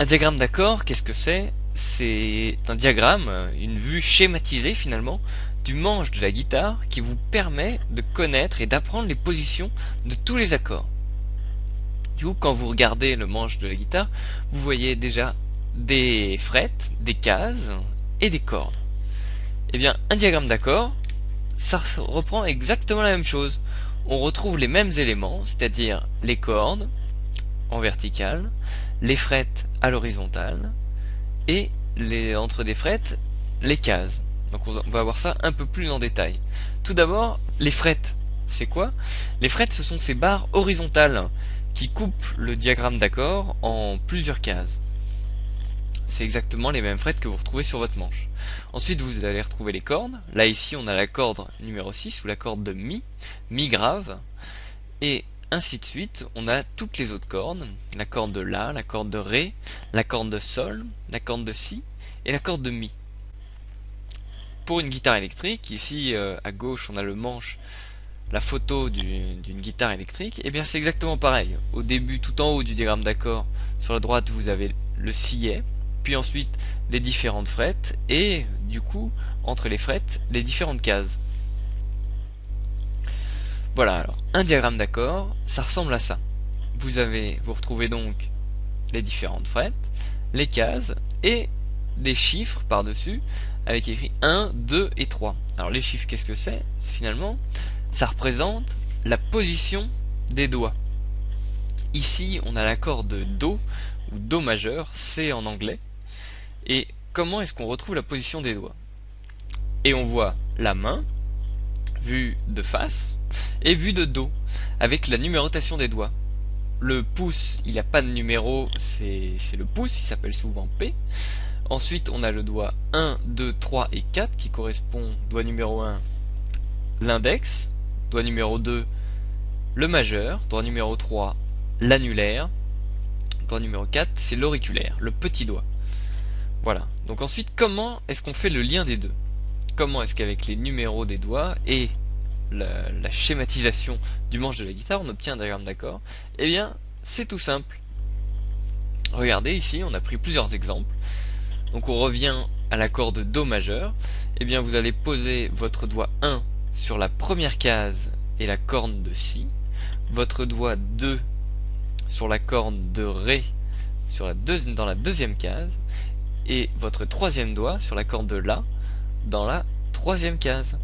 Un diagramme d'accord, qu'est-ce que c'est? C'est un diagramme, une vue schématisée finalement, du manche de la guitare qui vous permet de connaître et d'apprendre les positions de tous les accords. Du coup, quand vous regardez le manche de la guitare, vous voyez déjà des frettes, des cases et des cordes. Eh bien, un diagramme d'accord, ça reprend exactement la même chose. On retrouve les mêmes éléments, c'est-à-dire les cordes en verticale, les frettes à l'horizontale, et entre des frettes, les cases. Donc on va voir ça un peu plus en détail. Tout d'abord, les frettes. C'est quoi? Les frettes, ce sont ces barres horizontales qui coupent le diagramme d'accord en plusieurs cases. C'est exactement les mêmes frettes que vous retrouvez sur votre manche. Ensuite, vous allez retrouver les cordes. Là, ici, on a la corde numéro 6 ou la corde de Mi, Mi grave. Et ainsi de suite, on a toutes les autres cordes. La corde de La, la corde de Ré, la corde de Sol, la corde de Si et la corde de Mi. Pour une guitare électrique, ici à gauche, on a le manche, la photo d'une guitare électrique. Et bien c'est exactement pareil. Au début, tout en haut du diagramme d'accord, sur la droite, vous avez le sillet, puis ensuite les différentes frettes, et du coup, entre les frettes, les différentes cases. Voilà, alors, un diagramme d'accord, ça ressemble à ça. Vous retrouvez donc les différentes frettes, les cases, et des chiffres par-dessus, avec écrit 1, 2 et 3. Alors les chiffres, qu'est-ce que c'est? Finalement, ça représente la position des doigts. Ici, on a l'accord de Do, ou Do majeur, C en anglais. Et comment est-ce qu'on retrouve la position des doigts? Et on voit la main, vue de face, et vue de dos, avec la numérotation des doigts. Le pouce, il n'a pas de numéro, c'est le pouce, il s'appelle souvent P. Ensuite, on a le doigt 1, 2, 3 et 4 qui correspond, doigt numéro 1, l'index, doigt numéro 2, le majeur, doigt numéro 3, l'annulaire, doigt numéro 4, c'est l'auriculaire, le petit doigt. Voilà. Donc ensuite, comment est-ce qu'on fait le lien des deux? Comment est-ce qu'avec les numéros des doigts et la schématisation du manche de la guitare, on obtient un diagramme d'accord? Eh bien, c'est tout simple. Regardez ici, on a pris plusieurs exemples. Donc on revient à l'accord de Do majeur. Eh bien, vous allez poser votre doigt 1 sur la première case et la corne de Si, votre doigt 2 sur la corne de Ré dans la deuxième case, et votre troisième doigt sur la corne de La dans la troisième case.